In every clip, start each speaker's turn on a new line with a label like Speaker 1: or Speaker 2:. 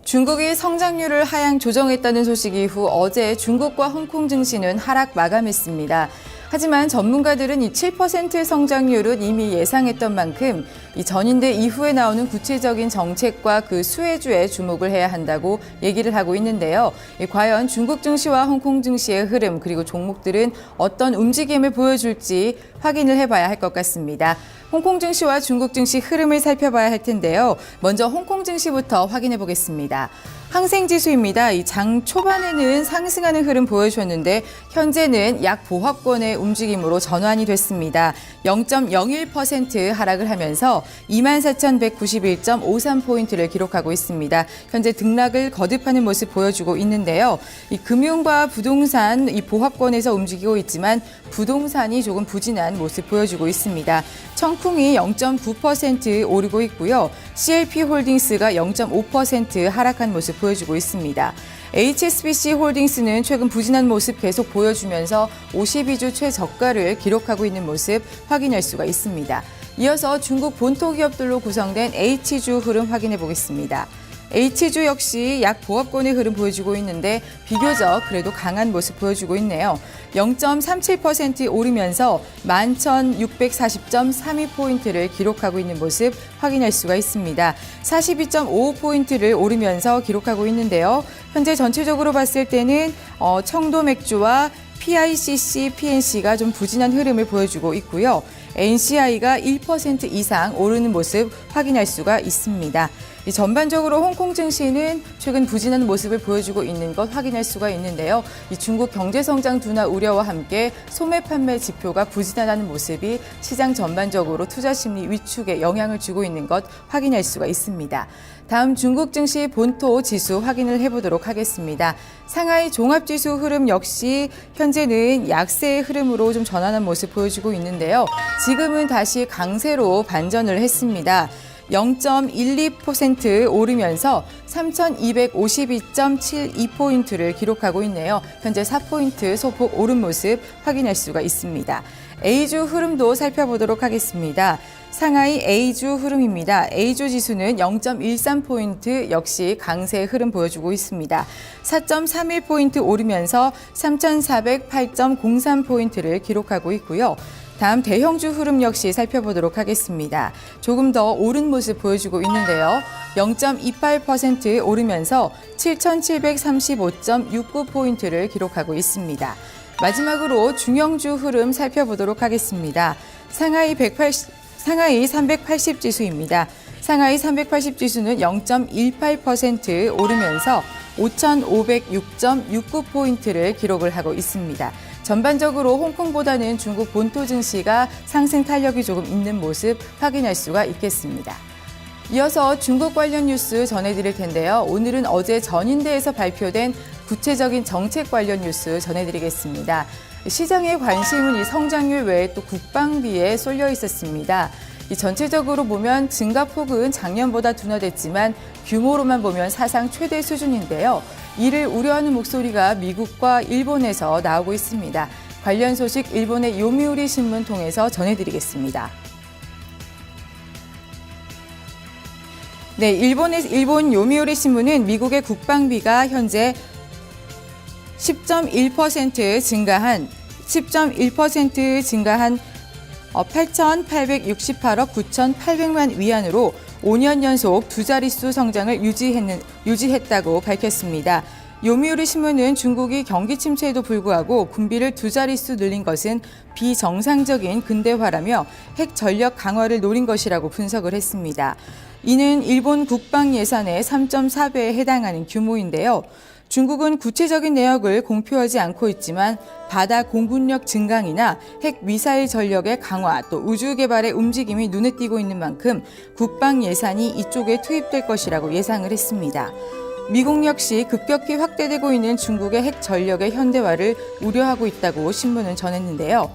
Speaker 1: 중국이 성장률을 하향 조정했다는 소식 이후 어제 중국과 홍콩 증시는 하락 마감했습니다. 하지만 전문가들은 이 7% 성장률은 이미 예상했던 만큼 이 전인대 이후에 나오는 구체적인 정책과 그 수혜주에 주목을 해야 한다고 얘기를 하고 있는데요. 과연 중국 증시와 홍콩 증시의 흐름 그리고 종목들은 어떤 움직임을 보여줄지 확인을 해봐야 할 것 같습니다. 홍콩 증시와 중국 증시 흐름을 살펴봐야 할 텐데요. 먼저 홍콩 증시부터 확인해 보겠습니다. 항생지수입니다. 이 장 초반에는 상승하는 흐름 보여줬는데 현재는 약 보합권의 움직임으로 전환이 됐습니다. 0.01% 하락을 하면서 24,191.53포인트를 기록하고 있습니다. 현재 등락을 거듭하는 모습 보여주고 있는데요. 이 금융과 부동산 이 보합권에서 움직이고 있지만 부동산이 조금 부진한 모습 보여주고 있습니다. 청풍이 0.9% 오르고 있고요. CLP 홀딩스가 0.5% 하락한 모습 보여주고 있습니다. HSBC 홀딩스는 최근 부진한 모습 계속 보여주면서 52주 최저가를 기록하고 있는 모습 확인할 수가 있습니다. 이어서 중국 본토 기업들로 구성된 H주 흐름 확인해 보겠습니다. H주 역시 약 보합권의 흐름 보여주고 있는데 비교적 그래도 강한 모습 보여주고 있네요. 0.37% 오르면서 11,640.32포인트를 기록하고 있는 모습 확인할 수가 있습니다. 42.55포인트를 오르면서 기록하고 있는데요. 현재 전체적으로 봤을 때는 청도 맥주와 PICC, PNC가 좀 부진한 흐름을 보여주고 있고요. NCI가 1% 이상 오르는 모습 확인할 수가 있습니다. 전반적으로 홍콩 증시는 최근 부진한 모습을 보여주고 있는 것 확인할 수가 있는데요. 이 중국 경제 성장 둔화 우려와 함께 소매 판매 지표가 부진하다는 모습이 시장 전반적으로 투자 심리 위축에 영향을 주고 있는 것 확인할 수가 있습니다. 다음 중국 증시 본토 지수 확인을 해보도록 하겠습니다. 상하이 종합지수 흐름 역시 현재는 약세의 흐름으로 좀 전환한 모습 보여주고 있는데요. 지금은 다시 강세로 반전을 했습니다. 0.12% 오르면서 3,252.72포인트를 기록하고 있네요. 현재 4포인트 소폭 오른 모습 확인할 수가 있습니다. A주 흐름도 살펴보도록 하겠습니다. 상하이 A주 흐름입니다. A주 지수는 0.13포인트 역시 강세 흐름 보여주고 있습니다. 4.31포인트 오르면서 3,408.03포인트를 기록하고 있고요. 다음 대형주 흐름 역시 살펴보도록 하겠습니다. 조금 더 오른 모습 보여주고 있는데요. 0.28% 오르면서 7,735.69포인트를 기록하고 있습니다. 마지막으로 중형주 흐름 살펴보도록 하겠습니다. 상하이 380 지수입니다. 상하이 380 지수는 0.18% 오르면서 5,506.69포인트를 기록을 하고 있습니다. 전반적으로 홍콩보다는 중국 본토 증시가 상승 탄력이 조금 있는 모습 확인할 수가 있겠습니다. 이어서 중국 관련 뉴스 전해드릴 텐데요. 오늘은 어제 전인대에서 발표된 구체적인 정책 관련 뉴스 전해드리겠습니다. 시장의 관심은 이 성장률 외에 또 국방비에 쏠려 있었습니다. 이 전체적으로 보면 증가폭은 작년보다 둔화됐지만 규모로만 보면 사상 최대 수준인데요. 이를 우려하는 목소리가 미국과 일본에서 나오고 있습니다. 관련 소식 일본의 요미우리 신문 통해서 전해드리겠습니다. 네, 일본 요미우리 신문은 미국의 국방비가 현재 10.1% 증가한 8,868억 9,800만 위안으로 5년 연속 두 자릿수 성장을 유지했다고 밝혔습니다. 요미우리 신문은 중국이 경기 침체에도 불구하고 군비를 두 자릿수 늘린 것은 비정상적인 근대화라며 핵 전력 강화를 노린 것이라고 분석을 했습니다. 이는 일본 국방 예산의 3.4배에 해당하는 규모인데요. 중국은 구체적인 내역을 공표하지 않고 있지만 바다 공군력 증강이나 핵 미사일 전력의 강화 또 우주 개발의 움직임이 눈에 띄고 있는 만큼 국방 예산이 이쪽에 투입될 것이라고 예상을 했습니다. 미국 역시 급격히 확대되고 있는 중국의 핵 전력의 현대화를 우려하고 있다고 신문은 전했는데요.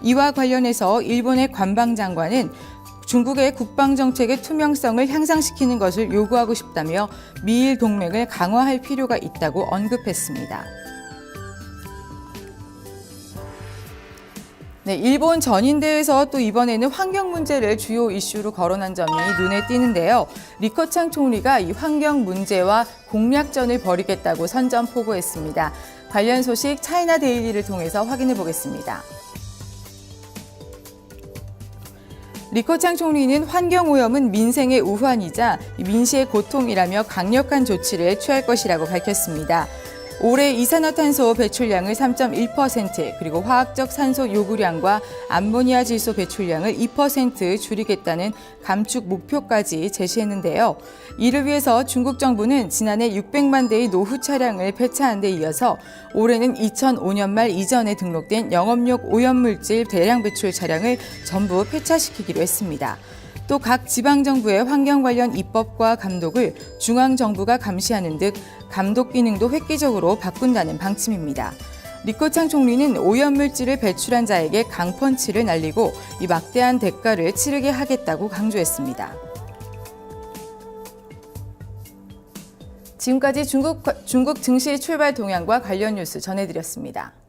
Speaker 1: 이와 관련해서 일본의 관방장관은 중국의 국방정책의 투명성을 향상시키는 것을 요구하고 싶다며 미일 동맹을 강화할 필요가 있다고 언급했습니다. 네, 일본 전인대에서 또 이번에는 환경 문제를 주요 이슈로 거론한 점이 눈에 띄는데요. 리커창 총리가 이 환경 문제와 공략전을 벌이겠다고 선전포고했습니다. 관련 소식 차이나 데일리를 통해서 확인해 보겠습니다. 리커창 총리는 환경오염은 민생의 우환이자 민시의 고통이라며 강력한 조치를 취할 것이라고 밝혔습니다. 올해 이산화탄소 배출량을 3.1%, 그리고 화학적 산소 요구량과 암모니아 질소 배출량을 2% 줄이겠다는 감축 목표까지 제시했는데요. 이를 위해서 중국 정부는 지난해 600만 대의 노후 차량을 폐차한 데 이어서 올해는 2005년 말 이전에 등록된 영업용 오염물질 대량 배출 차량을 전부 폐차시키기로 했습니다. 또 각 지방정부의 환경 관련 입법과 감독을 중앙정부가 감시하는 듯 감독 기능도 획기적으로 바꾼다는 방침입니다. 리커창 총리는 오염물질을 배출한 자에게 강펀치를 날리고 이 막대한 대가를 치르게 하겠다고 강조했습니다. 지금까지 중국 증시 출발 동향과 관련 뉴스 전해드렸습니다.